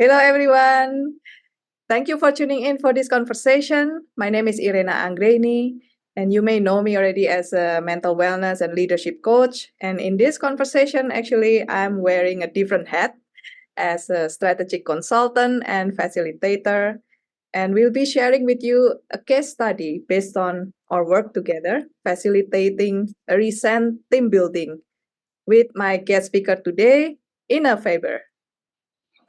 Hello, everyone. Thank you for tuning in for this conversation. My name is Irena Anggreni, and you may know me already as a mental wellness and leadership coach. And in this conversation, actually, I'm wearing a different hat as a strategic consultant and facilitator. And we'll be sharing with you a case study based on our work together, facilitating a recent team building with my guest speaker today, Enne Faber.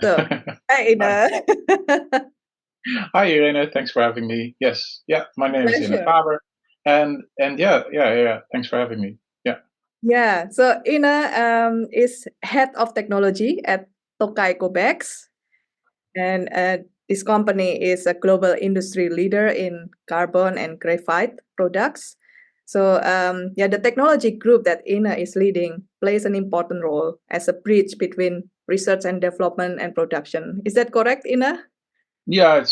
So, hi, Hi. Enne. Hi, Irene. Thanks for having me. Yes. Yeah. My name is Enne Pleasure. Faber. And yeah. Thanks for having me. Yeah. Yeah, so Ina is head of technology at Tokai COBEX, and this company is a global industry leader in carbon and graphite products. So yeah, the technology group that Ina is leading plays an important role as a bridge between research and development and production. Is that correct, Ina? Yeah.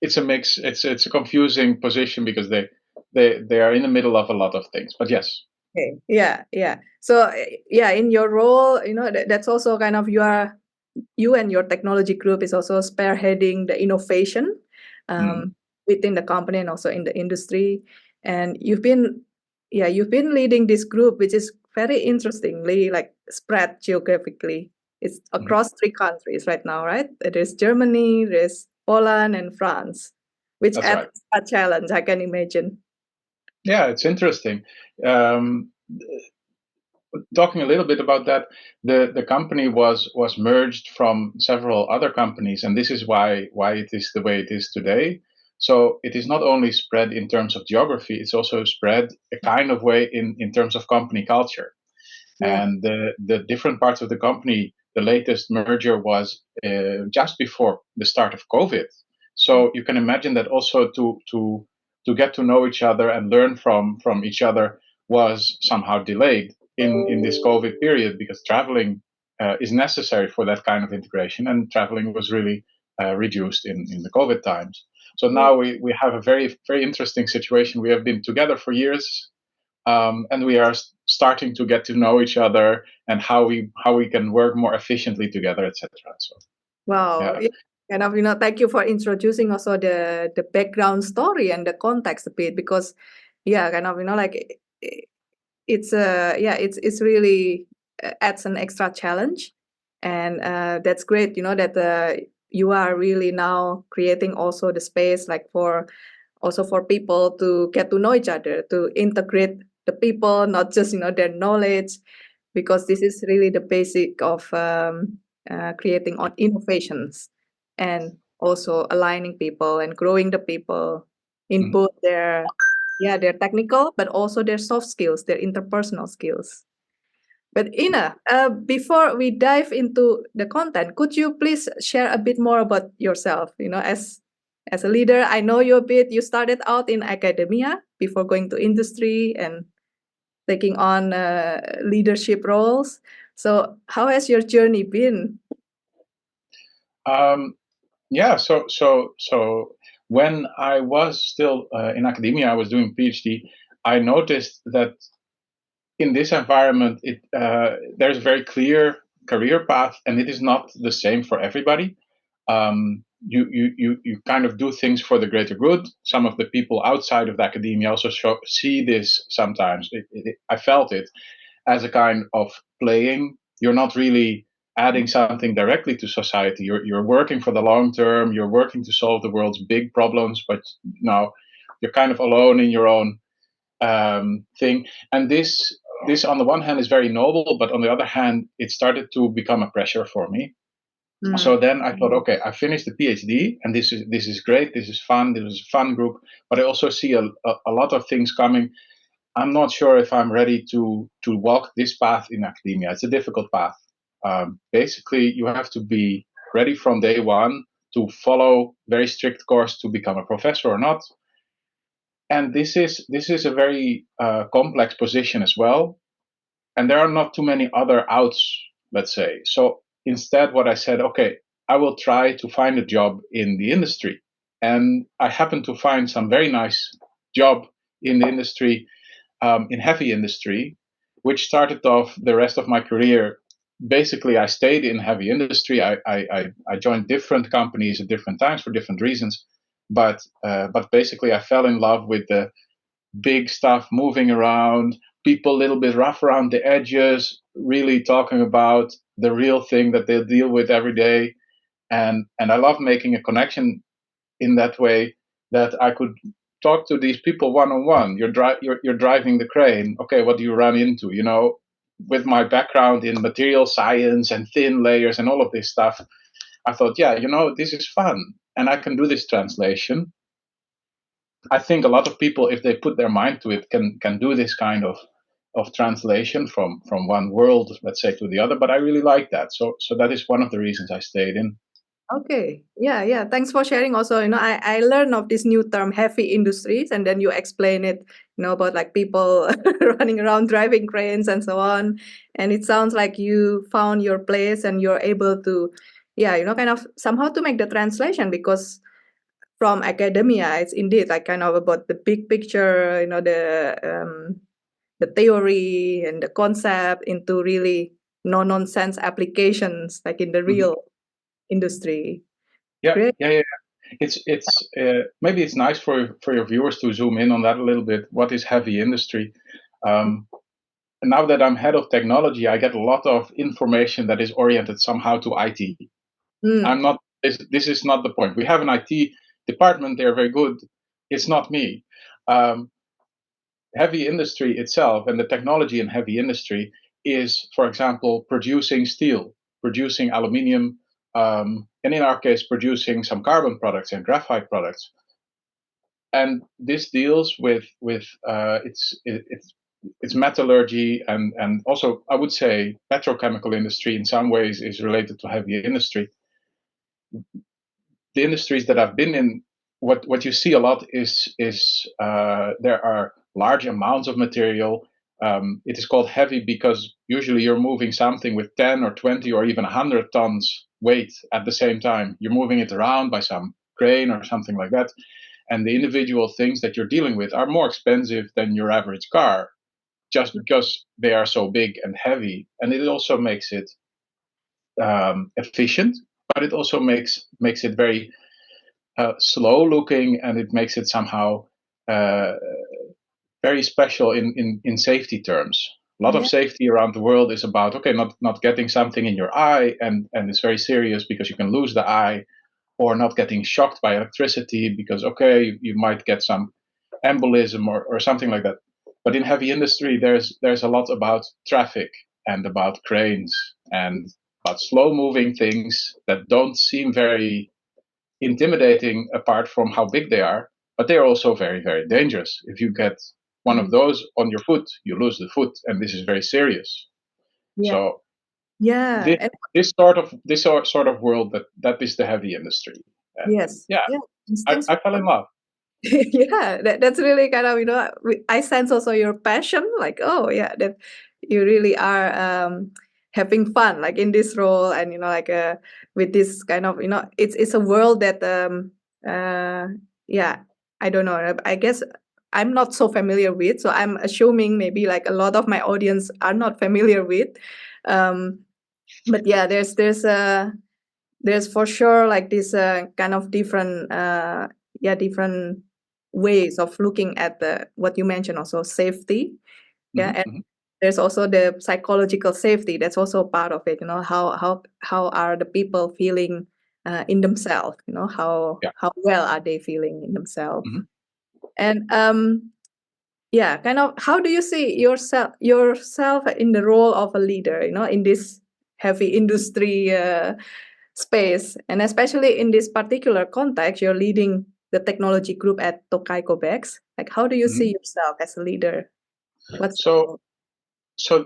It's a mix. It's a confusing position because they are in the middle of a lot of things. But yes. Okay. Yeah, yeah. So yeah, in your role, that's also kind of you and your technology group is also spearheading the innovation Mm. within the company and also in the industry. And you've been leading this group, which is very interestingly like spread geographically. It's Mhm. across 3 countries right now, right? There's Germany, there's Poland, and France, which That's adds right. a challenge, I can imagine. Yeah. It's interesting. Um, Talking a little bit about that, the company was merged from several other companies, and this is why it is the way it is today. So it is not only spread in terms of geography, it's also spread a kind of way in terms of company culture. Yeah. And the different parts of the company, the latest merger was just before the start of COVID. So you can imagine that also to get to know each other and learn from each other was somehow delayed in this COVID period because traveling is necessary for that kind of integration, and traveling was really reduced in the COVID times. So now we have a very interesting situation. We have been together for years, and we are starting to get to know each other and how we can work more efficiently together, etc. So Wow. yeah. Yeah. Kind of, thank you for introducing also the background story and the context a bit because yeah, kind of, like it's really adds an extra challenge. And that's great, that you are really now creating also the space like for people to get to know each other, to integrate the people, not just, their knowledge, because this is really the basic of creating on innovations and also aligning people and growing the people in Mhm. both their technical but also their soft skills, their interpersonal skills. But Ina, before we dive into the content, could you please share a bit more about yourself? As a leader, I know you a bit. You started out in academia before going to industry and taking on leadership roles. So, how has your journey been? um, yeah. So when I was still in academia, I was doing PhD. I noticed that in this environment, there's a very clear career path, and it is not the same for everybody. You kind of do things for the greater good. Some of the people outside of the academia also see this sometimes. I felt it as a kind of playing. You're not really adding something directly to society. You're working for the long term. You're working to solve the world's big problems, but now you're kind of alone in your own thing. And this on the one hand is very noble, but on the other hand, it started to become a pressure for me. So then I thought, okay, I finished the PhD, and this is great. This is fun. This is a fun group, but I also see a lot of things coming. I'm not sure if I'm ready to walk this path in academia. It's a difficult path. Basically, you have to be ready from day one to follow very strict course to become a professor or not. And this is a very complex position as well. And there are not too many other outs, let's say. So instead, what I said, okay, I will try to find a job in the industry. And I happened to find some very nice job in the industry, in heavy industry, which started off the rest of my career basically I stayed in heavy industry. I joined different companies at different times for different reasons, but basically I fell in love with the big stuff, moving around, people a little bit rough around the edges, really talking about the real thing that they deal with every day. And I love making a connection in that way, that I could talk to these people one on one. You're driving the crane. Okay, what do you run into? You know, with my background in material science and thin layers and all of this stuff, I thought, yeah, you know, this is fun, and I can do this translation. I think a lot of people, if they put their mind to it, can do this kind of translation from one world, let's say, to the other. But I really like that. So that is one of the reasons I stayed in. Okay. Yeah, yeah. Thanks for sharing also. I learned of this new term, heavy industries, and then you explain it, about like people running around driving cranes and so on. And it sounds like you found your place and you're able to, yeah, kind of somehow to make the translation, because from academia, it's indeed like kind of about the big picture, the theory and the concept into really no nonsense applications, like in the Mhm. real industry. Yeah, Great. yeah, yeah. It's maybe it's nice for your viewers to zoom in on that a little bit. What is heavy industry? Um, Now that I'm head of technology, I get a lot of information that is oriented somehow to IT. Mm, I'm not. This is not the point. We have an IT department; they're very good. It's not me. Um, Heavy industry itself and the technology in heavy industry is, for example, producing steel, producing aluminium, and in our case, producing some carbon products and graphite products. And this deals with it's metallurgy, and also I would say petrochemical industry in some ways is related to heavy industry. The industries that I've been in, what you see a lot is there are large amounts of material. It is called heavy because usually you're moving something with 10 or 20 or even 100 tons weight at the same time. You're moving it around by some crane or something like that. And the individual things that you're dealing with are more expensive than your average car, just because they are so big and heavy. And it also makes it efficient, but it also makes it very slow looking, and it makes it somehow uh, very special in safety terms. A lot of yeah, safety around the world is about, okay, not getting something in your eye, and it's very serious because you can lose the eye, or not getting shocked by electricity because, okay, you might get some embolism or something like that. But in heavy industry, there's a lot about traffic and about cranes and about slow moving things that don't seem very intimidating apart from how big they are, but they are also very, very dangerous. If you get one of mm, those on your foot, you lose the foot, and this is very serious. yeah, So yeah, this and this sort of world, that is the heavy industry, and yes, yeah, yeah. I, Thanks I for fell in love. yeah, that's really kind of, I sense also your passion, like, oh yeah, that you really are having fun like in this role, and like with this kind of, it's a world that uh yeah, I don't know, I guess I'm not so familiar with, so I'm assuming maybe like a lot of my audience are not familiar with, um but yeah, there's for sure like this kind of different different ways of looking at the what you mentioned also, safety. Yeah, Hmm, and hmm. there's also the psychological safety, that's also part of it, how are the people feeling in themselves, Yeah. how well are they feeling in themselves. Hmm. And yeah, kind of, how do you see yourself in the role of a leader, in this heavy industry space, and especially in this particular context, you're leading the technology group at Tokai COBEX. Like, how do you Hmm. see yourself as a leader? What's your So role?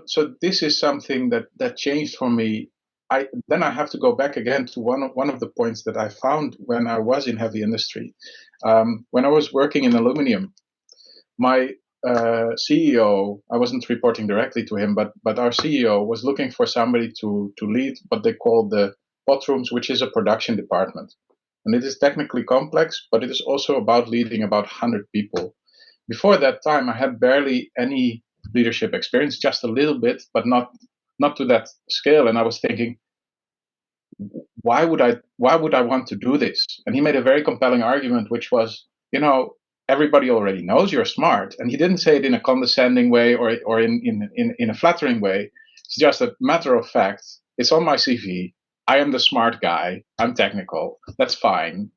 so this is something that changed for me. I have to go back again to one of the points that I found when I was in heavy industry. When I was working in aluminum, my CEO, I wasn't reporting directly to him, but our CEO was looking for somebody to lead what they call the pot rooms, which is a production department. And it is technically complex, but it is also about leading about 100 people. Before that time, I had barely any leadership experience, just a little bit, but not not to that scale. And I was thinking, why would I want to do this? And he made a very compelling argument, which was, everybody already knows you're smart. And he didn't say it in a condescending way or in a flattering way. It's just a matter of fact. It's on my CV. I am the smart guy. I'm technical. That's fine.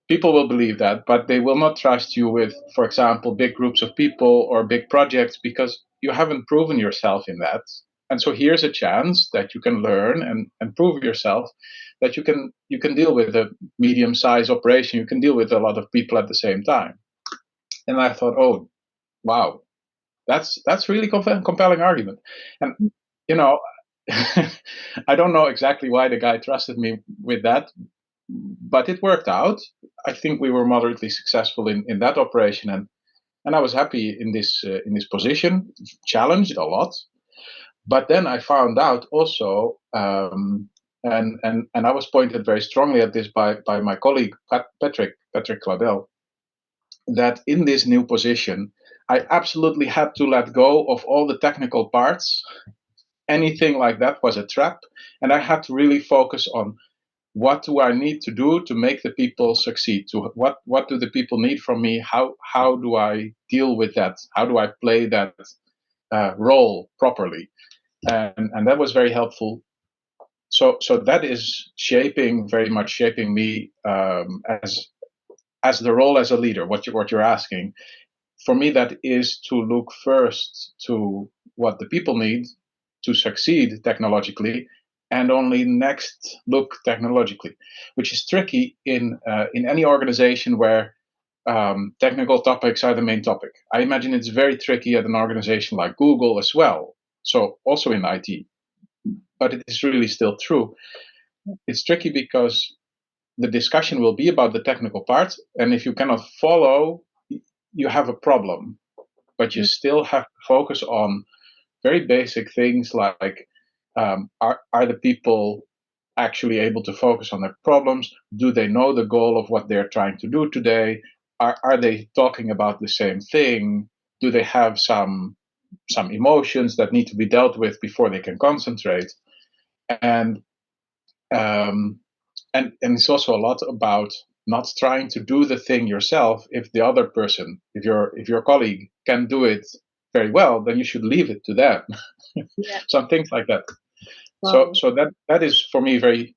People will believe that, but they will not trust you with, for example, big groups of people or big projects because you haven't proven yourself in that. And so here's a chance that you can learn and prove yourself, that you can deal with a medium-sized operation. You can deal with a lot of people at the same time. And I thought, oh, wow, that's really compelling argument. And I don't know exactly why the guy trusted me with that, but it worked out. I think we were moderately successful in that operation, and I was happy in this position, challenged a lot. But then I found out also, and I was pointed very strongly at this by my colleague Patrick Claudel, that in this new position, I absolutely had to let go of all the technical parts. Anything like that was a trap, and I had to really focus on what do I need to do to make the people succeed? To what do the people need from me? How do I deal with that? How do I play that role properly? And that was very helpful. So that is very much shaping me as the role as a leader. What you're asking for me, that is to look first to what the people need to succeed technologically, and only next look technologically, which is tricky in any organization where technical topics are the main topic. I imagine it's very tricky at an organization like Google as well, so also in IT, but it is really still true. It's tricky because the discussion will be about the technical part, and if you cannot follow, you have a problem, but you still have to focus on very basic things like are the people actually able to focus on their problems? Do they know the goal of what they're trying to do today? Are they talking about the same thing? Do they have some emotions that need to be dealt with before they can concentrate? And and it's also a lot about not trying to do the thing yourself. If the other person, if your colleague can do it very well, then you should leave it to them. Yeah. Some things like that. Wow. So that is for me very,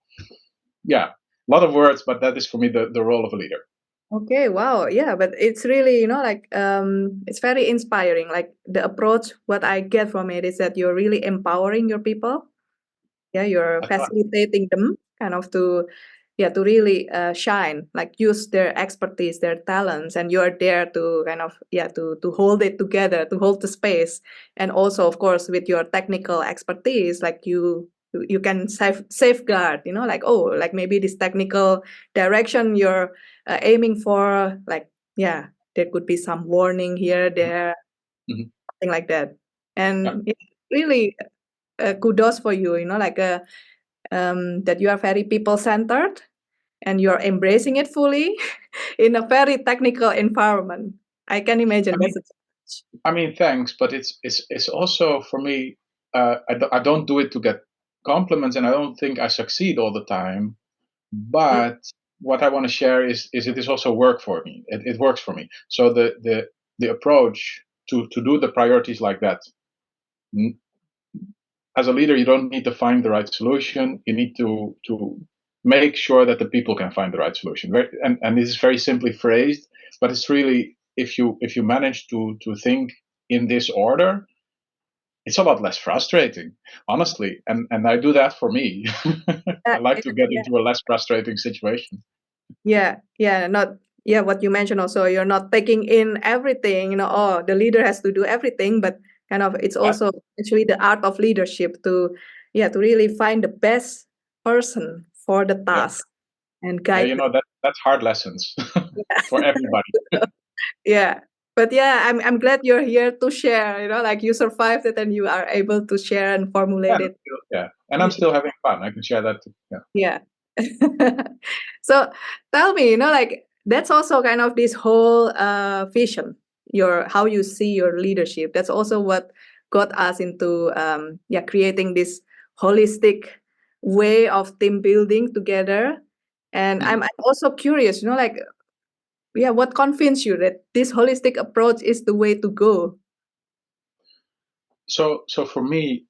a lot of words, but that is for me the role of a leader. Okay, wow. Yeah, but it's really, like it's very inspiring. Like the approach, what I get from it is that you're really empowering your people. Yeah, you're That's right. facilitating them kind of to really shine, like use their expertise, their talents, and you're there to kind of to hold it together, to hold the space. And also, of course, with your technical expertise, like you can safeguard, like, oh, like maybe this technical direction you're aiming for, like, there could be some warning here, there, Mm-hmm. something like that. Yeah. And really kudos for you, like that you are very people-centered and you're embracing it fully in a very technical environment. I can imagine that's a challenge. I mean, thanks, but it's also for me. I don't do it to get compliments, and I don't think I succeed all the time. Yeah. But what I want to share is it is also work for me. It works for me. So the approach to do the priorities like that. As a leader, you don't need to find the right solution. You need to make sure that the people can find the right solution. And this is very simply phrased, but it's really, if you manage to think in this order, it's a lot less frustrating, honestly. And I do that for me. I like to get Yeah. into a less frustrating situation. Not what you mentioned also, you're not taking in everything, oh, the leader has to do everything, but kind of it's Yeah, also actually the art of leadership to to really find the best person for the yeah, task and yeah. guide them. That's hard lessons for everybody. Yeah. But I'm glad you're here to share, like you survived it and you are able to share and Yeah, formulate and it. and I'm still having fun. I can share that too. Yeah. Yeah. So tell me, like that's also kind of this whole vision, your how you see your leadership. That's also what got us into creating this holistic way of team building together. And I'm also curious, like, what convinced you that this holistic approach is the way to go? So for me,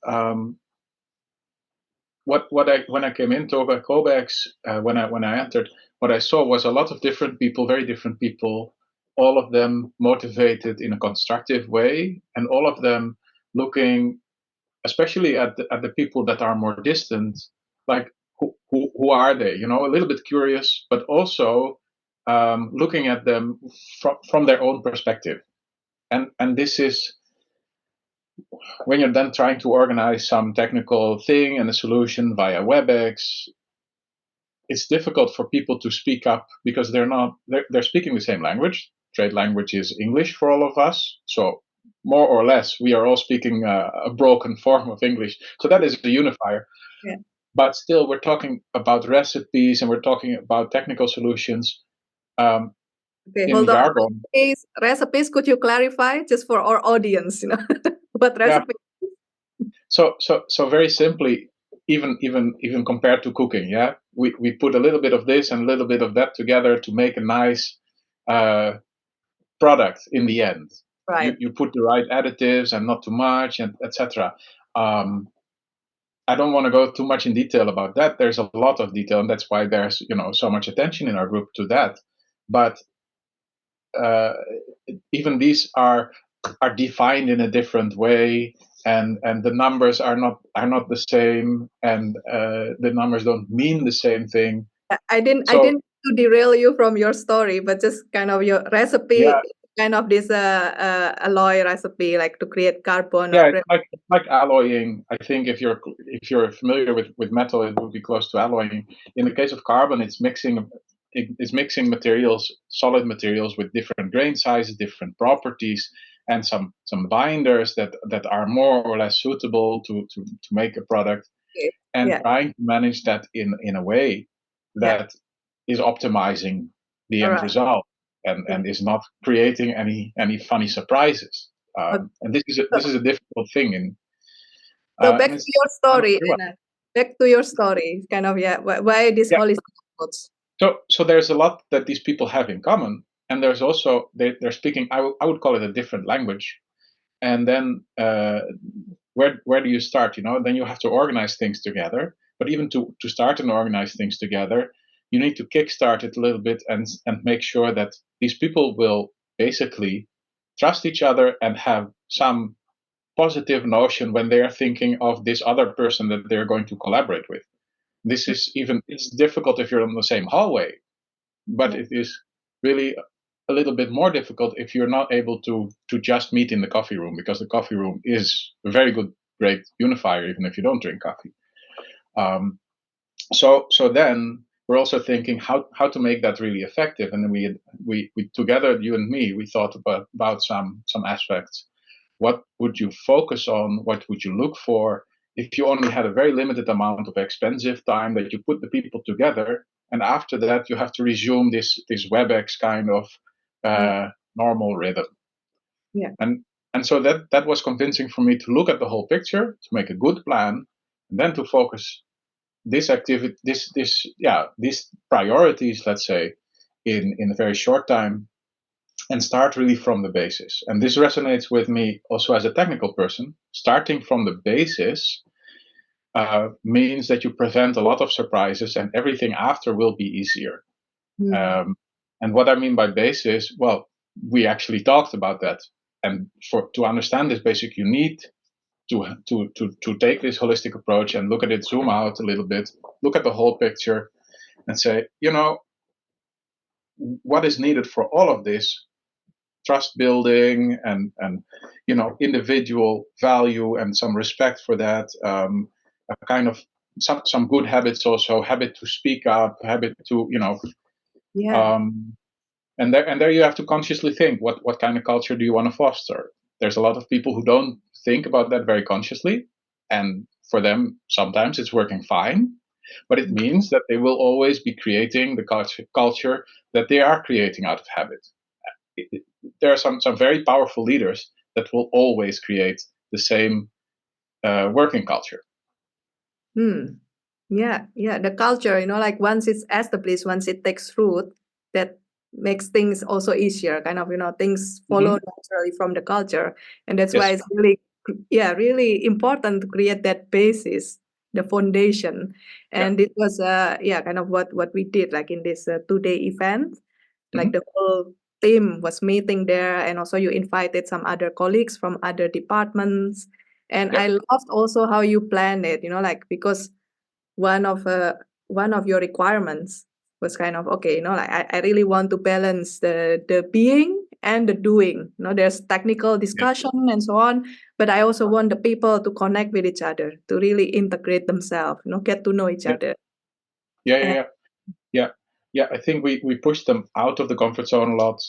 when I came into Tokai COBEX, when I entered, what I saw was a lot of different people, very different people, all of them motivated in a constructive way, and all of them looking, especially at the people that are more distant, like who are they? A little bit curious, but also looking at them from their own perspective. And this is when you're then trying to organize some technical thing and a solution via WebEx. It's difficult for people to speak up because they're speaking the same language. Trade language is English for all of us, so more or less we are all speaking a broken form of English. So that is a unifier. Yeah. But still, we're talking about recipes and we're talking about technical solutions. Okay, in hold on. jargon. Recipes, could you clarify just for our audience? What recipe? So very simply, even compared to cooking, we put a little bit of this and a little bit of that together to make a nice product in the end. Right. You put the right additives and not too much, and etc. I don't want to go too much in detail about that. There's a lot of detail, and that's why there's so much attention in our group to that. But even these are defined in a different way, and the numbers are not the same, and the numbers don't mean the same thing. I didn't to derail you from your story, but just kind of your recipe, kind of this alloy recipe, like to create carbon. Like alloying. I think if you're familiar with metal, it would be close to alloying. In the case of carbon, it's mixing materials, solid materials, with different grain sizes, different properties, and some binders that are more or less suitable to make a product, and trying to manage that in a way that is optimizing the end result, and is not creating any funny surprises. And this is a difficult thing. So back to your story, Enne. Back to your story, kind of why this holistic approach? So there's a lot that these people have in common, and there's also they're speaking. I would call it a different language. And then where do you start? Then you have to organize things together. But even to start and organize things together, you need to kickstart it a little bit and make sure that these people will basically trust each other and have some positive notion when they are thinking of this other person that they're going to collaborate with. It's difficult if you're in the same hallway, but it is really a little bit more difficult if you're not able to just meet in the coffee room, because the coffee room is a very great unifier, even if you don't drink coffee. So then we're also thinking how to make that really effective, and then we together, you and me, we thought about some aspects. What would you focus on? What would you look for if you only had a very limited amount of expensive time that you put the people together, and after that you have to resume this WebEx kind of normal rhythm? And so that was convincing for me to look at the whole picture, to make a good plan, and then to focus this activity, these priorities, let's say, in a very short time, and start really from the basis. And this resonates with me also as a technical person. Starting from the basis means that you prevent a lot of surprises, and everything after will be easier. And what I mean by basis, well, we actually talked about that. And to understand this basic, you need to take this holistic approach and look at it, zoom out a little bit, look at the whole picture, and say, what is needed for all of this? Trust building and individual value and some respect for that, a kind of some good habits, also habit to speak up, habit to and there you have to consciously think what kind of culture do you want to foster. There's a lot of people who don't think about that very consciously, and for them sometimes it's working fine, but it means that they will always be creating the culture that they are creating out of habit. There are some very powerful leaders that will always create the same working culture. Yeah, the culture, like once it's established, once it takes root, that makes things also easier, kind of, things follow naturally from the culture. And that's why Yes. it's really important to create that basis, the foundation. And it was, kind of what we did, like in this 2-day event, like the whole team was meeting there, and also you invited some other colleagues from other departments. And I loved also how you planned it, like, because one of your requirements was kind of, okay, like I really want to balance the being and the doing. There's technical discussion and so on, but I also want the people to connect with each other, to really integrate themselves, get to know each other. Yeah. I think we pushed them out of the comfort zone a lot,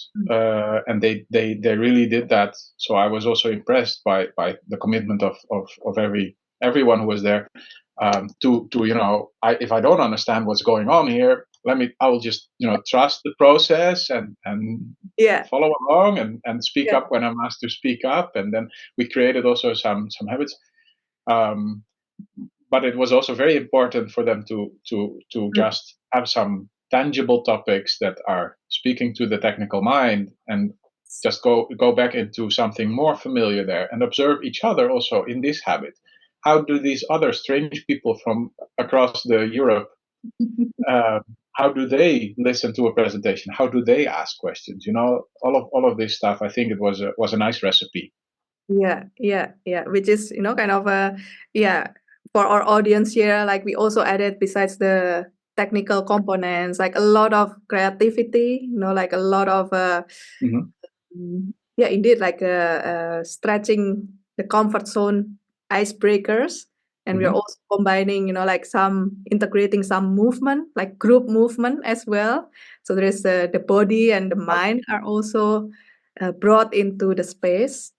and they really did that. So I was also impressed by the commitment of everyone who was there. To if I don't understand what's going on here, I will just trust the process and follow along and speak up when I'm asked to speak up. And then we created also some habits. But it was also very important for them to just have some tangible topics that are speaking to the technical mind, and just go back into something more familiar there and observe each other also in this habit. How do these other strange people from across the Europe, how do they listen to a presentation? How do they ask questions? All of this stuff. I think it was a nice recipe. Yeah. Which is, kind of for our audience here, like we also added, besides the technical components, like a lot of creativity, like a lot of indeed, like stretching the comfort zone icebreakers. And we're also combining, like some integrating some movement, like group movement as well. So there's the body and the mind are also brought into the space.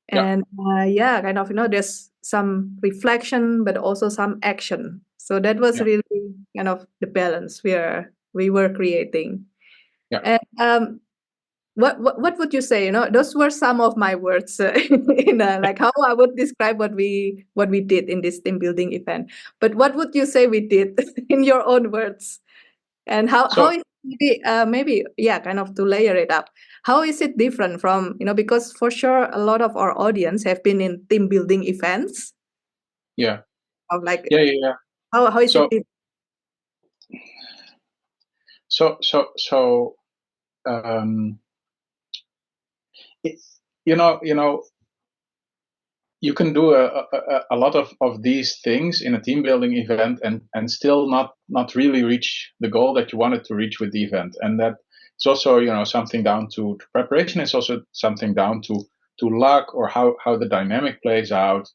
And kind of, there's some reflection, but also some action. So that was really kind of the balance we were creating. Yeah. And what would you say? Those were some of my words in like how I would describe what we did in this team building event. But what would you say we did in your own words? And how is maybe kind of to layer it up. How is it different from, because for sure a lot of our audience have been in team building events. Yeah. Of like Yeah. How is it different? So you can do a lot of these things in a team building event and still not really reach the goal that you wanted to reach with the event. And that it's also something down to preparation. It's also something down to luck, or how the dynamic plays out.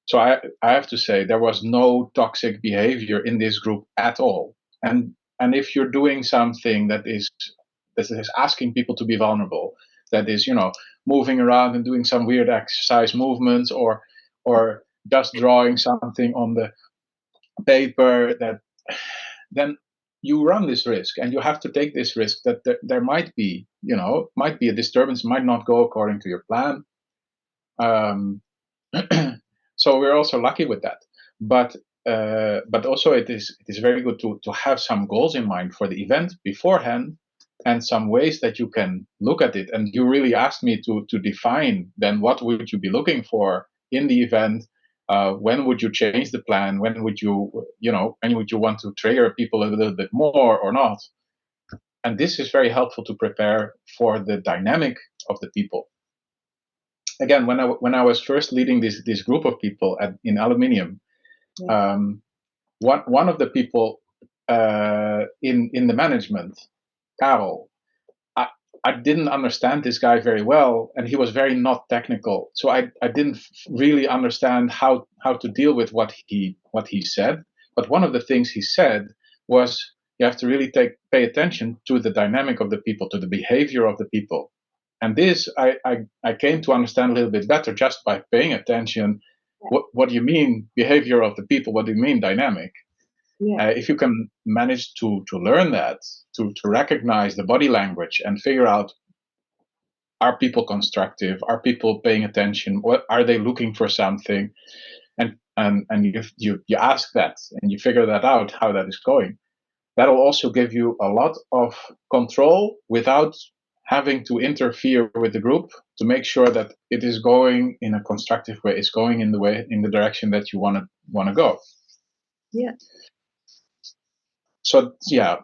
So I have to say there was no toxic behavior in this group at all. And if you're doing something that is asking people to be vulnerable, that is moving around and doing some weird exercise movements, or just drawing something on the paper, then you run this risk, and you have to take this risk that there might be a disturbance, might not go according to your plan. So we're also lucky with that, but also it is very good to have some goals in mind for the event beforehand, and some ways that you can look at it. And you really asked me to define then what would you be looking for in the event. When would you change the plan? When would you want to trigger people a little bit more or not? And this is very helpful to prepare for the dynamic of the people. Again, when I was first leading this group of people in aluminium, one of the people in the management, Karel, I didn't understand this guy very well, and he was very not technical. So I didn't really understand how to deal with what he said. But one of the things he said was, you have to really pay attention to the dynamic of the people, to the behavior of the people. And this I came to understand a little bit better just by paying attention. What do you mean behavior of the people? What do you mean dynamic? If you can manage to learn that, to recognize the body language and figure out are people constructive? Are people paying attention? What are they looking for something? And you ask that and you figure that out, how that is going. That'll also give you a lot of control without having to interfere with the group to make sure that it is going in a constructive way. It's going in the direction that you want to go. Yeah. So yeah,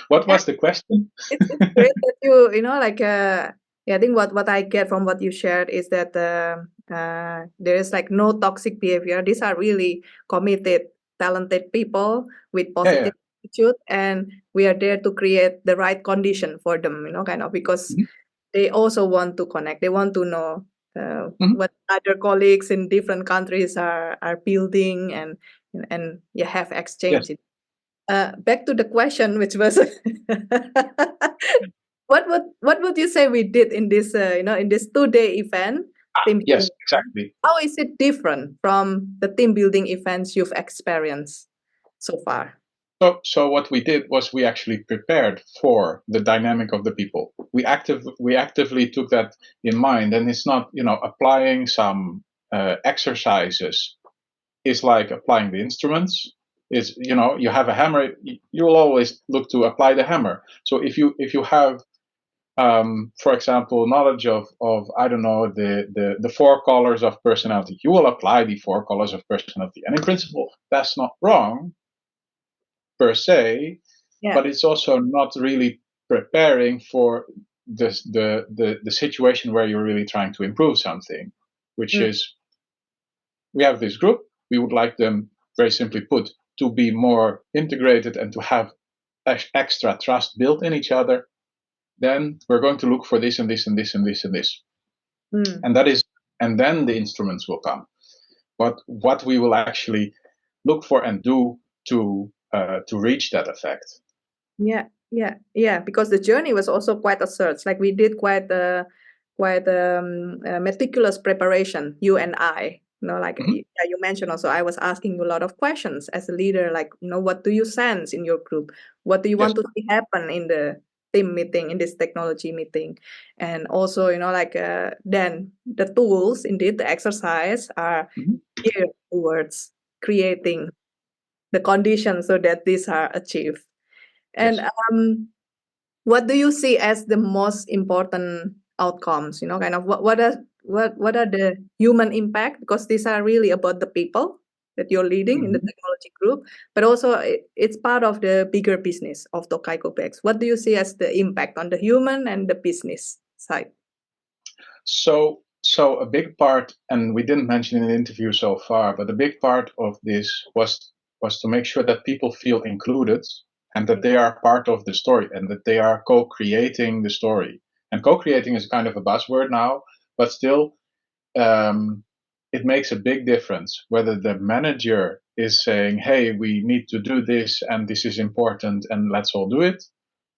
what was the question? It's great that you know, like, yeah, I think what I get from what you shared is that there is like no toxic behavior. These are really committed, talented people with Yeah. positive attitude, and we are there to create the right condition for them, you know, kind of, because Mhm. they also want to connect. They want to know Mhm. what other colleagues in different countries are building, and you have Yes. exchange. Back to the question, which was, what would you say we did in this you know, in this 2-day event, team Yes, building event? exactly. How is it different from the team building events you've experienced so far? So what we did was we actually prepared for the dynamic of the people. We actively took that in mind, and it's not, applying some exercises is like applying the instruments. Is, you have a hammer, you will always look to apply the hammer. So if you have, for example, knowledge of I don't know, the 4 colors of personality, you will apply the 4 colors of personality, and in principle that's not wrong per se, Yeah. but it's also not really preparing for the situation where you're really trying to improve something, which Mm, is, we have this group, we would like them, very simply put, to be more integrated and to have extra trust built in each other. Then we're going to look for this and this and this and this and this, mm. and that is, and then the instruments will come. But what we will actually look for and do to reach that effect. Yeah, because the journey was also quite a search. Like, we did quite meticulous preparation, you and I. You know, like, Mhm. yeah, you mentioned also, I was asking you a lot of questions as a leader, like, you know, what do you sense in your group? What do you Yes. want to see happen in the team meeting, in this technology meeting? And also, you know, like, then the tools, indeed, the exercise are Mhm. geared towards creating the conditions so that these are achieved. And Yes. what do you see as the most important outcomes? You know, kind of, what are the human impact? Because these are really about the people that you're leading in the Mhm. technology group, but also it's part of the bigger business of Tokai COBEX. What do you see as the impact on the human and the business side? So a big part, and we didn't mention in the interview so far, but a big part of this was to make sure that people feel included and that they are part of the story and that they are co-creating the story. And co-creating is kind of a buzzword now, but still, it makes a big difference whether the manager is saying, "Hey, we need to do this, and this is important, and let's all do it,"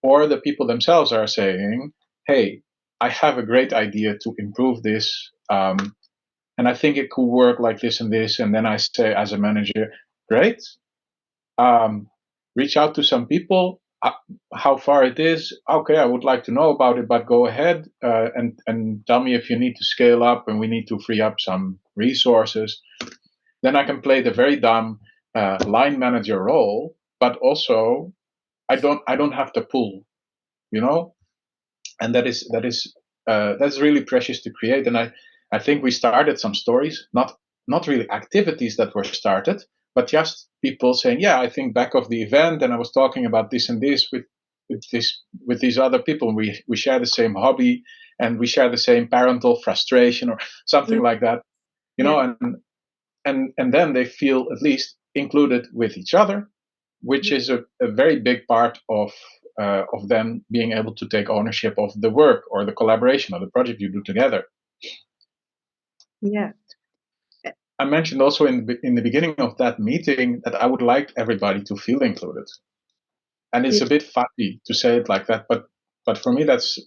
or the people themselves are saying, "Hey, I have a great idea to improve this, and I think it could work like this and this." And then I say, as a manager, "Great, um, reach out to some people. How far it is? Okay, I would like to know about it, but go ahead and tell me if you need to scale up and we need to free up some resources." Then I can play the very dumb line manager role, but also I don't have to pull, you know, and that's really precious to create. And I think we started some stories, not really activities that were started, but just people saying, "Yeah, I think back of the event, and I was talking about this and this with these other people. We share the same hobby, and we share the same parental frustration or something Mm, like that, you yeah. know." And then they feel at least included with each other, which is a very big part of them being able to take ownership of the work or the collaboration or the project you do together. Yeah. I mentioned also in the beginning of that meeting that I would like everybody to feel included, and it's Yeah. a bit funny to say it like that, but for me that's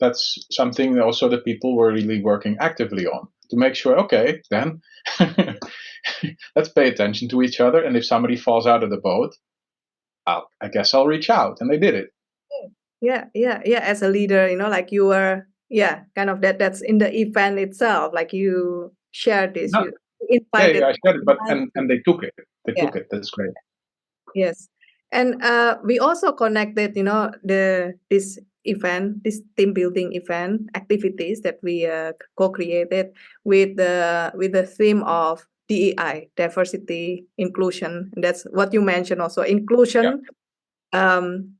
something that also the people were really working actively on to make sure. Okay, then let's pay attention to each other, and if somebody falls out of the boat, I guess I'll reach out, and they did it. Yeah, yeah, yeah. As a leader, you know, like, you were Yeah, kind of that's in the event itself. Like you share this, No, you yeah, invited. yeah, I said it, but Invite and they took it. They Yeah. took it. That's great. Yes, and we also connected, this event, this team building event activities that we co-created with the theme of DEI, diversity, inclusion. And that's what you mentioned also, Yeah. inclusion. Um,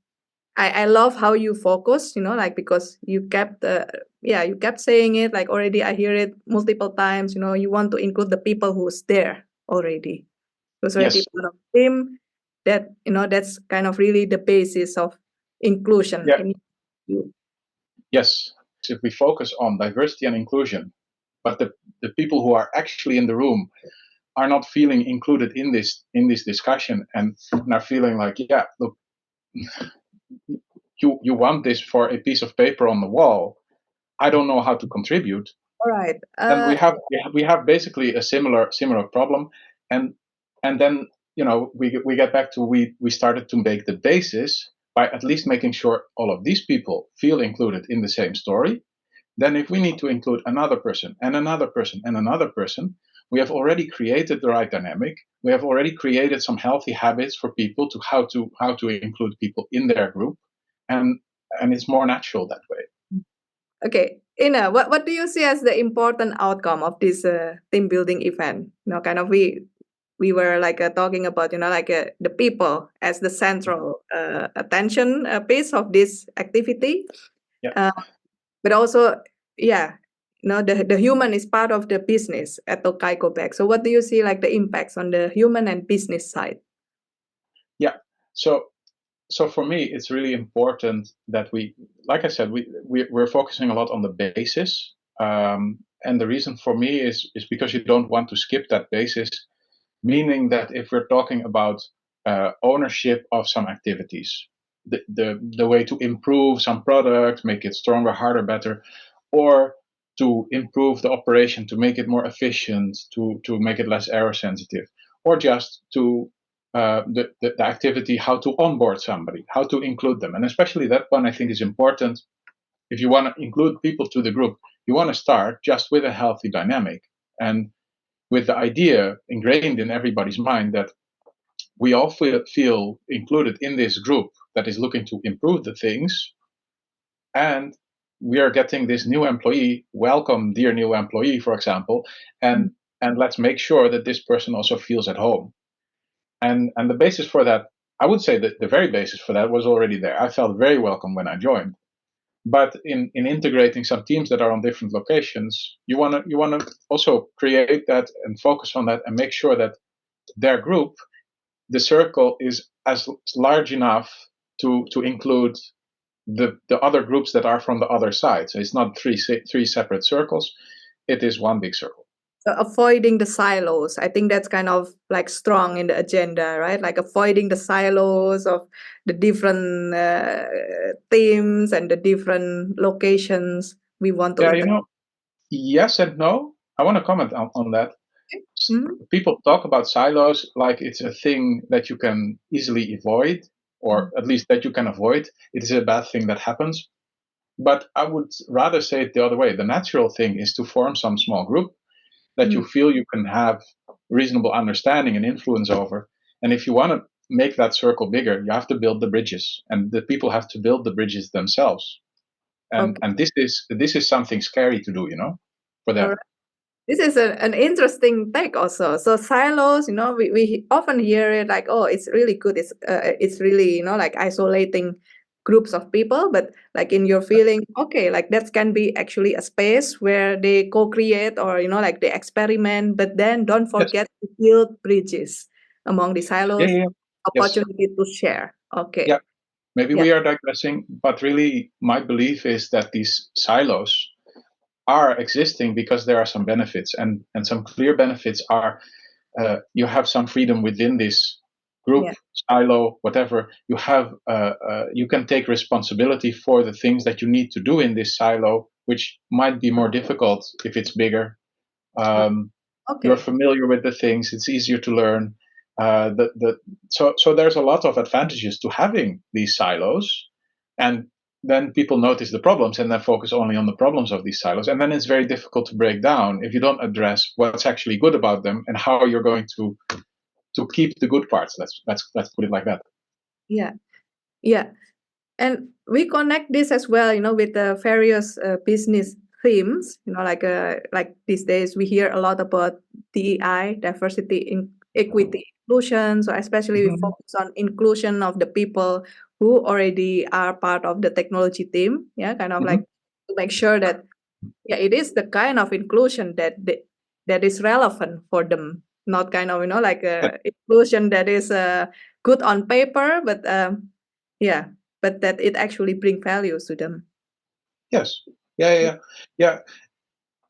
I love how you focus, like because you kept saying it, like already I hear it multiple times. You want to include the people who's there already. Those already Yes. part of team. That's kind of really the basis of inclusion Yeah. in you. Yes. If we focus on diversity and inclusion, but the people who are actually in the room are not feeling included in this discussion and are feeling like, yeah, look, you want this for a piece of paper on the wall. I don't know how to contribute. All right. Then we have basically a similar problem, and then we get back to we started to make the basis by at least making sure all of these people feel included in the same story. Then if we need to include another person and another person and another person, we have already created the right dynamic. We have already created some healthy habits for people to how to include people in their group, and it's more natural that way. Okay, Ina, what do you see as the important outcome of this team building event? Kind of we were like talking about like the people as the central attention piece of this activity, Yeah. uh, but also yeah, the human is part of the business at Tokai COBEX. So what do you see like the impacts on the human and business side? Yeah. So for me, it's really important that we, like I said, we're focusing a lot on the basis. And the reason for me is because you don't want to skip that basis, meaning that if we're talking about ownership of some activities, the way to improve some product, make it stronger, harder, better, or to improve the operation, to make it more efficient, to make it less error sensitive, or just to the activity, how to onboard somebody, how to include them. And especially that one I think is important. If you want to include people to the group, you want to start just with a healthy dynamic and with the idea ingrained in everybody's mind that we all feel included in this group that is looking to improve the things, and we are getting this new employee, welcome dear new employee, for example, and let's make sure that this person also feels at home. And the basis for that, I would say that the very basis for that was already there. I felt very welcome when I joined. But in integrating some teams that are on different locations, you wanna also create that and focus on that and make sure that their group, the circle, is as large enough to include the other groups that are from the other side. So it's not three separate circles; it is one big circle. So avoiding the silos, I think that's kind of like strong in the agenda, right? Like avoiding the silos of the different teams and the different locations we want to Yeah, integrate. yes and no. I want to comment on that. Mhm. People talk about silos like it's a thing that you can easily avoid, or at least that you can avoid. It is a bad thing that happens. But I would rather say it the other way. The natural thing is to form some small group that you Mm. feel you can have reasonable understanding and influence over. And if you want to make that circle bigger, you have to build the bridges, and the people have to build the bridges themselves. And Okay. and this is something scary to do, for All them. right. This is an interesting take also. So silos, we often hear it like, oh, it's really good. It's really, like isolating groups of people, but like in your feeling, okay, like that can be actually a space where they co-create or, like they experiment, but then don't Yes. forget to build bridges among the Yeah, silos, yeah, yeah. Yes. opportunity to share. Yeah. Okay. Maybe Yeah. we are digressing, but really, my belief is that these silos are existing because there are some benefits, and some clear benefits are you have some freedom within this group, Yeah. silo, whatever. You can take responsibility for the things that you need to do in this silo, which might be more difficult if it's bigger. You're Okay. familiar with the things; it's easier to learn. So there's a lot of advantages to having these silos, and then people notice the problems and then focus only on the problems of these silos. And then it's very difficult to break down if you don't address what's actually good about them and how you're going to keep the good parts. Let's put it like that. Yeah. Yeah. And we connect this as well, with the various business themes. Like these days we hear a lot about DEI, diversity, equity, inclusion. So especially we focus on inclusion of the people who already are part of the technology team. Yeah, kind of like to make sure that it is the kind of inclusion that is relevant for them, not kind of like inclusion that is good on paper, but but that it actually bring values to them. Yes. Yeah.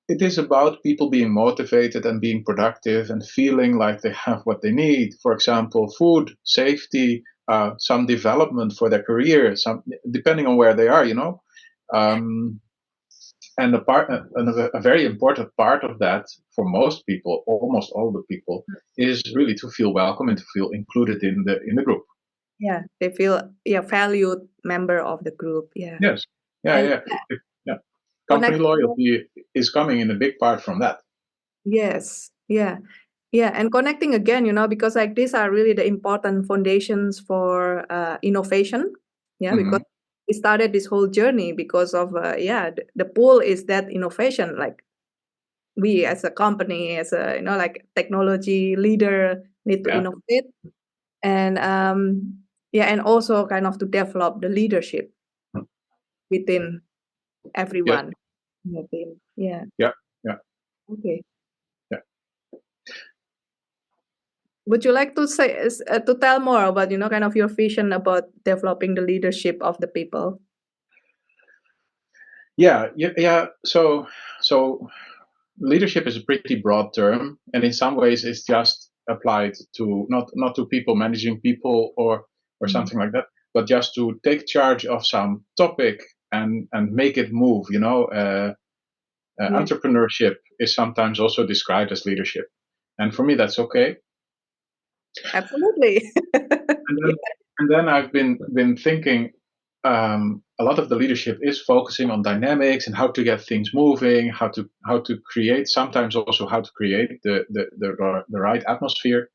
It is about people being motivated and being productive and feeling like they have what they need. For example, food, safety, some development for their career, some depending on where they are, and a very important part of that for most people, almost all the people, is really to feel welcome and to feel included in the group. Yeah, they feel valued member of the group. Yeah. Yes. And Yeah. Company loyalty is coming in a big part from that. Yes. Yeah. Yeah, and connecting again, because like these are really the important foundations for innovation. Yeah, because we started this whole journey because of the pool is that innovation. Like we as a company, as a like technology leader, need to innovate, and and also kind of to develop the leadership within everyone in the team. Yeah. Yeah. Okay. Yeah. Would you like to say to tell more about kind of your vision about developing the leadership of the people? Yeah. So leadership is a pretty broad term, and in some ways it's just applied to not to people managing people or something like that, but just to take charge of some topic and make it move. Entrepreneurship is sometimes also described as leadership, and for me that's okay. Absolutely. And then I've been thinking a lot of the leadership is focusing on dynamics and how to get things moving, how to create, sometimes also how to create the right atmosphere.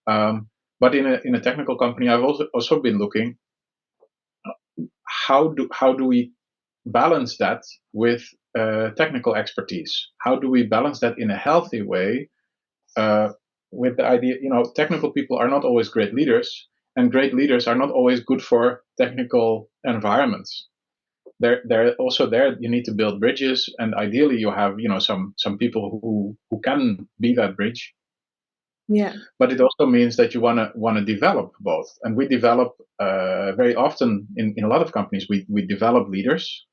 But in a technical company, I've also been looking how do we balance that with technical expertise? How do we balance that in a healthy way? With the idea, technical people are not always great leaders, and great leaders are not always good for technical environments. They're also there. You need to build bridges, and ideally, you have some people who can be that bridge. Yeah. But it also means that you wanna develop both, and we develop very often in a lot of companies. We develop leaders,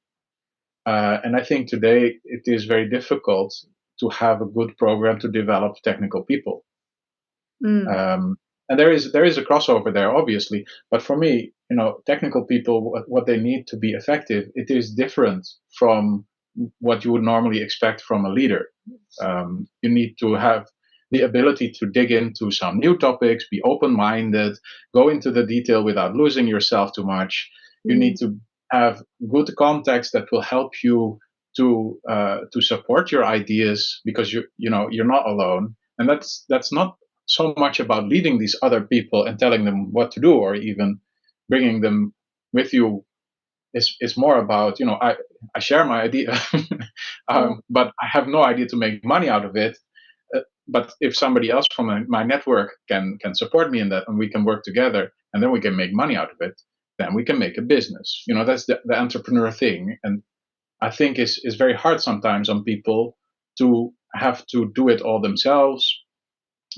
and I think today it is very difficult to have a good program to develop technical people. And there is a crossover there, obviously. But for me, technical people, what they need to be effective, it is different from what you would normally expect from a leader. You need to have the ability to dig into some new topics, be open-minded, go into the detail without losing yourself too much. You need to have good context that will help you to support your ideas, because you're not alone, and that's not so much about leading these other people and telling them what to do, or even bringing them with you. Is more about, I share my idea, but I have no idea to make money out of it. But if somebody else from my network can support me in that, and we can work together, and then we can make money out of it, then we can make a business. That's the entrepreneur thing. And I think is very hard sometimes on people to have to do it all themselves.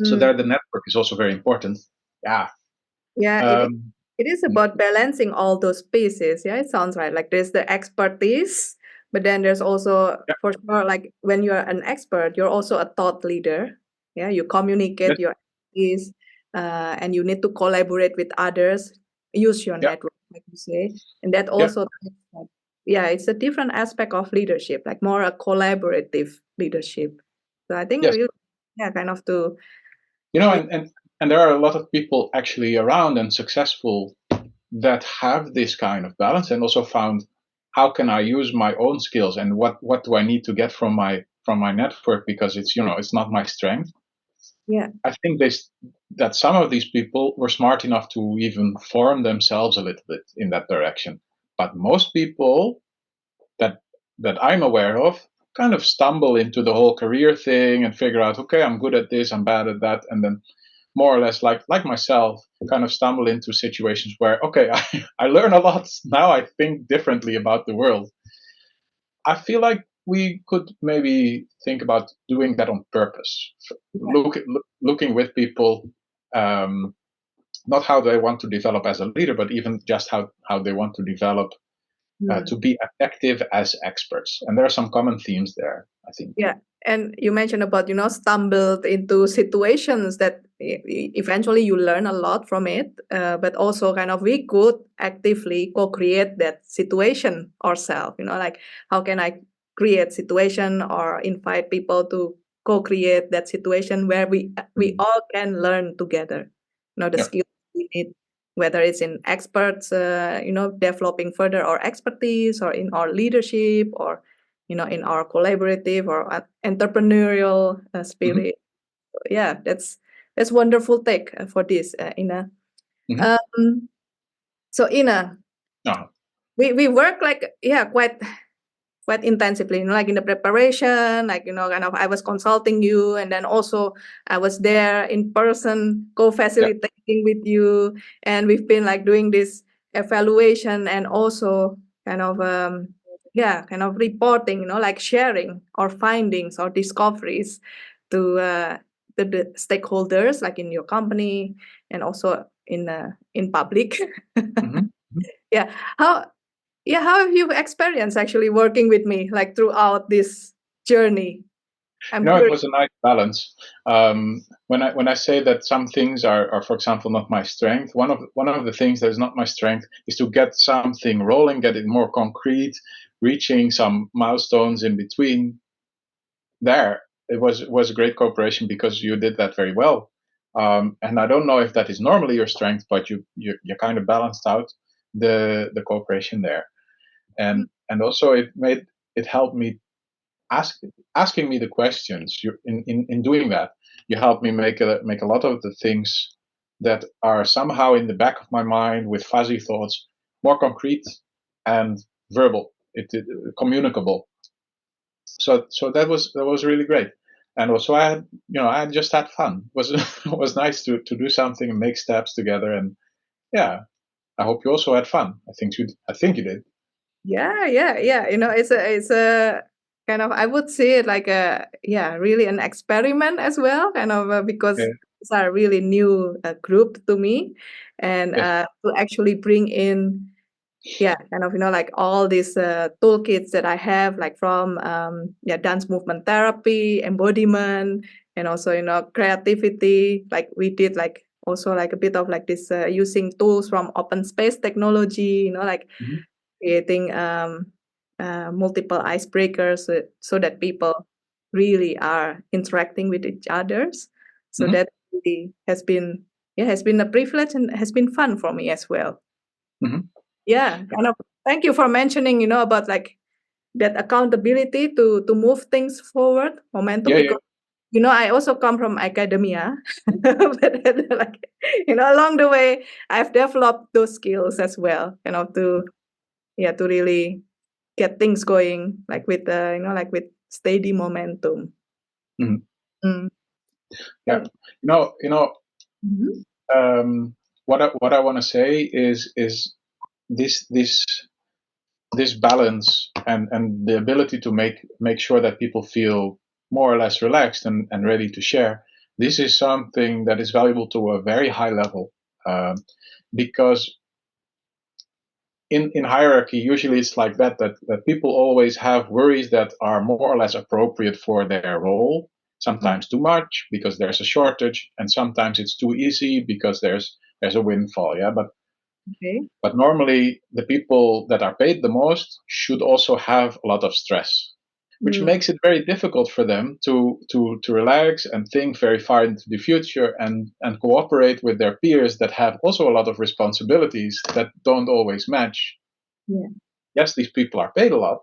So there, the network is also very important. Yeah. Yeah, it is about balancing all those pieces. Yeah, it sounds right. Like there's the expertise, but then there's also, for sure, like when you're an expert, you're also a thought leader. Yeah, you communicate your expertise, and you need to collaborate with others, use your network, like you say. And that also, it's a different aspect of leadership, like more a collaborative leadership. So I think really, kind of and there are a lot of people actually around and successful that have this kind of balance, and also found how can I use my own skills, and what do I need to get from my network, because it's not my strength. Yeah. I think that some of these people were smart enough to even form themselves a little bit in that direction. But most people that I'm aware of kind of stumble into the whole career thing and figure out, okay, I'm good at this, I'm bad at that, and then more or less like myself, kind of stumble into situations where, okay, I learn a lot now. I think differently about the world. I feel like we could maybe think about doing that on purpose. Looking with people, not how they want to develop as a leader, but even just how they want to develop to be effective as experts. And there are some common themes there, I think. Yeah. And you mentioned about, stumbled into situations that eventually you learn a lot from it, but also kind of we could actively co-create that situation ourselves, like how can I create situation or invite people to co-create that situation where we all can learn together, the Yeah. skills we need, whether it's in experts, developing further our expertise or in our leadership or in our collaborative or entrepreneurial Mm-hmm. spirit. So, yeah, that's wonderful take for this, Ina. Mm-hmm. Um, so Ina, No. we work like quite intensively, like in the preparation, like kind of I was consulting you, and then also I was there in person Yeah. co-facilitating with you, and we've been like doing this evaluation and also kind of kind of reporting, like sharing our findings or discoveries to the stakeholders, like in your company and also in public. Mm-hmm. Yeah, how how have you experienced actually working with me like throughout this journey? I'm It curious. was a nice balance. When I say that some things are, for example, not my strength, one of the things that is not my strength is to get something rolling, get it more concrete, reaching some milestones in between. There, it was a great cooperation because you did that very well. And I don't know if that is normally your strength, but you kind of balanced out the cooperation there, and also it helped me ask asking me the questions. In doing that, you help me make a lot of the things that are somehow in the back of my mind with fuzzy thoughts more concrete and verbal, it communicable. So that was really great. And also I just had fun. It was it was nice to do something and make steps together. And yeah, I hope you also had fun. I think you did. Yeah. It's a kind of, I would say it like a really an experiment as well, kind of because Yeah. it's a really new group to me, and Yes. to actually bring in kind of like all these toolkits that I have, like from dance movement therapy, embodiment, and also creativity. Like we did like also like a bit of like this using tools from open space technology, like Mhm. creating multiple icebreakers so that people really are interacting with each others. So Mhm. that really has been a privilege and has been fun for me as well. Mhm. Yeah, kind of. Thank you for mentioning, about like that accountability to move things forward, momentum, Yeah. Yeah. because I also come from academia, but like along the way, I've developed those skills as well, to really get things going, like with like with steady momentum. Mhm. Mm. Yeah. And Mhm. Um, what I want to say is this this balance and the ability to make sure that people feel more or less relaxed and ready to share. This is something that is valuable to a very high level, because in hierarchy usually it's like that people always have worries that are more or less appropriate for their role. Mm. Sometimes too much because there's a shortage, and sometimes it's too easy because there's a windfall. Yeah, Okay. but normally the people that are paid the most should also have a lot of stress. which makes it very difficult for them to relax and think very far into the future and cooperate with their peers that have also a lot of responsibilities that don't always match. Yeah. Yes, these people are paid a lot,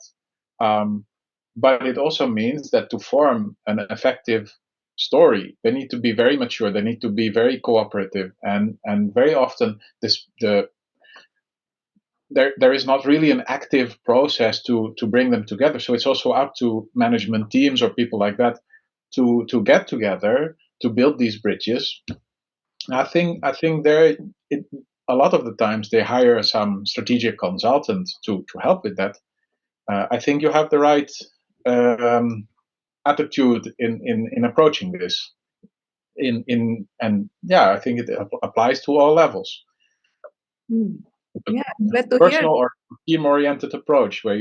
but it also means that to form an effective story, they need to be very mature, they need to be very cooperative, and very often there is not really an active process to bring them together. So it's also up to management teams or people like that to get together to build these bridges. I think a lot of the times they hire some strategic consultant to help with that. I think you have the right attitude in approaching this. I think it applies to all levels. Yeah, glad to hear. Personal or team-oriented approach, where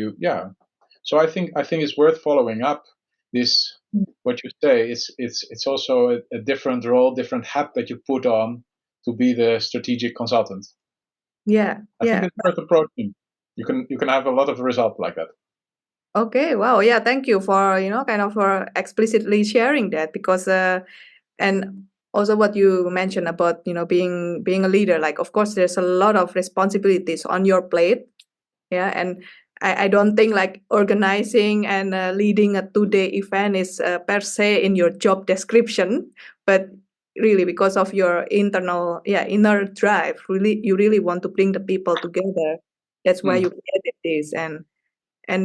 So I think it's worth following up this. What you say, it's also a different role, different hat that you put on to be the strategic consultant. Yeah, I think it's worth approaching. You can have a lot of result like that. Okay, wow, yeah, thank you for kind of for explicitly sharing that, because and also what you mentioned about being a leader, like of course there's a lot of responsibilities on your plate. Yeah, and I don't think like organizing and leading a 2-day event is per se in your job description, but really because of your inner drive, really you really want to bring the people together. That's why you created this, and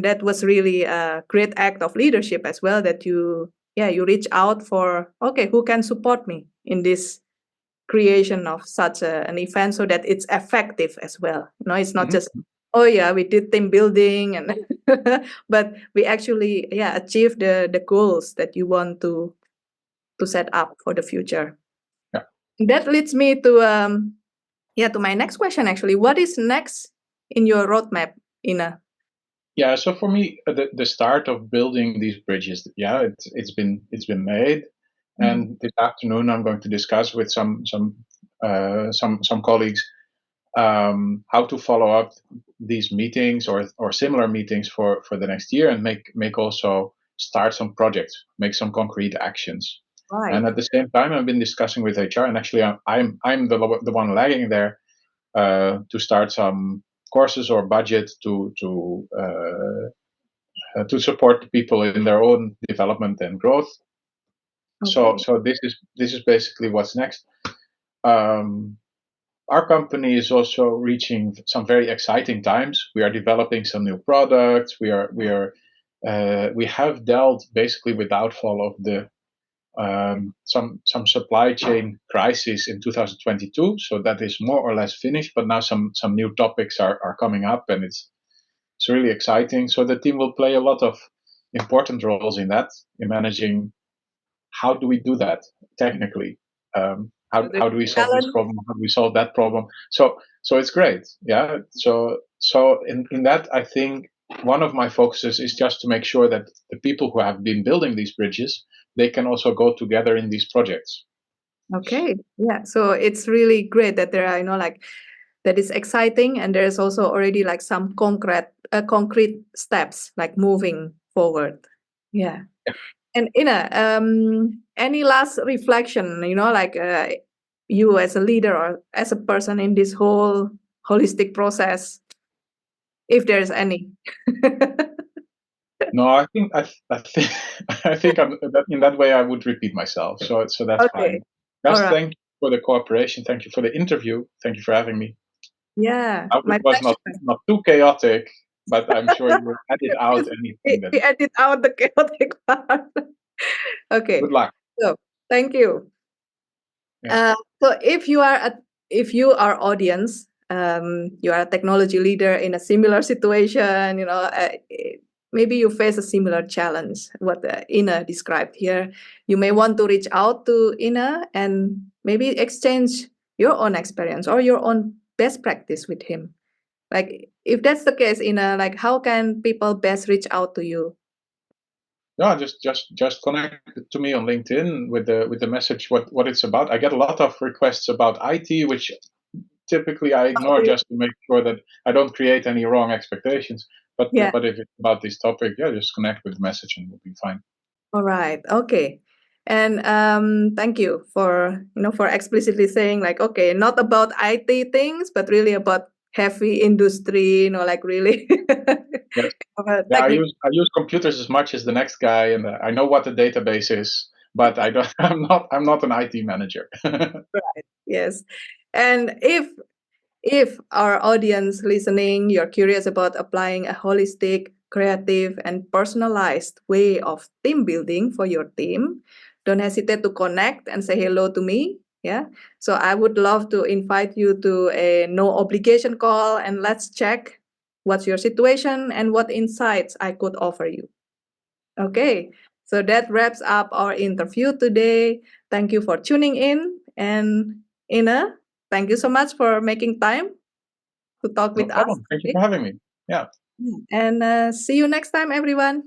that was really a great act of leadership as well, that you reach out for, okay, who can support me in this creation of such an event so that it's effective as well. It's not just, oh yeah, we did team building and but we actually achieve the goals that you want to set up for the future. Yeah. That leads me to to my next question, actually. What is next in your roadmap, Ina? Yeah, so for me, the start of building these bridges, it's been made, and this afternoon I'm going to discuss with some colleagues how to follow up these meetings or similar meetings for the next year, and make also start some projects, make some concrete actions. Right. And at the same time, I've been discussing with HR, and actually I'm the one lagging there to start some courses or budget to support the people in their own development and growth. Okay. So this is basically what's next. Our company is also reaching some very exciting times. We are developing some new products. We have dealt basically with the outfall of the some supply chain crisis in 2022. So that is more or less finished. But now some new topics are coming up, and it's really exciting. So the team will play a lot of important roles in that, in managing how do we do that technically. How do we solve this problem? How do we solve that problem? So it's great. Yeah. So in that, I think one of my focuses is just to make sure that the people who have been building these bridges, they can also go together in these projects. Okay. Yeah. So it's really great that there are, that is exciting, and there's also already like some concrete steps like moving forward. Yeah. And Ina, any last reflection, like you as a leader or as a person in this whole holistic process, if there's any? No, I think I think in that way I would repeat myself. So that's fine. Just right. thank you for the cooperation. Thank you for the interview. Thank you for having me. Yeah, I hope it was not too chaotic, but I'm sure you will edit out anything that. We edit out the chaotic part. Okay. Good luck. So thank you. Yeah. So if you are audience, you are a technology leader in a similar situation, maybe you face a similar challenge, what Ina described here. You may want to reach out to Ina and maybe exchange your own experience or your own best practice with him. Like, if that's the case, Ina, like, how can people best reach out to you? No, just connect to me on LinkedIn with the message what it's about. I get a lot of requests about IT, which typically I ignore just to make sure that I don't create any wrong expectations. But Yeah. but if it's about this topic, yeah, just connect with the message and we'll be fine. All right. Okay. And thank you for for explicitly saying like, okay, not about IT things, but really about heavy industry, like really Yes. Yeah, technical. I use computers as much as the next guy, and I know what the database is, but I don't. I'm not an IT manager. Right. Yes. And if our audience listening, you're curious about applying a holistic, creative, and personalized way of team building for your team, don't hesitate to connect and say hello to me. Yeah. So I would love to invite you to a no obligation call and let's check what's your situation and what insights I could offer you. Okay. So that wraps up our interview today. Thank you for tuning in. And Ina, thank you so much for making time to talk No with us problem. Thank you today. for having me. Yeah. And see you next time, everyone.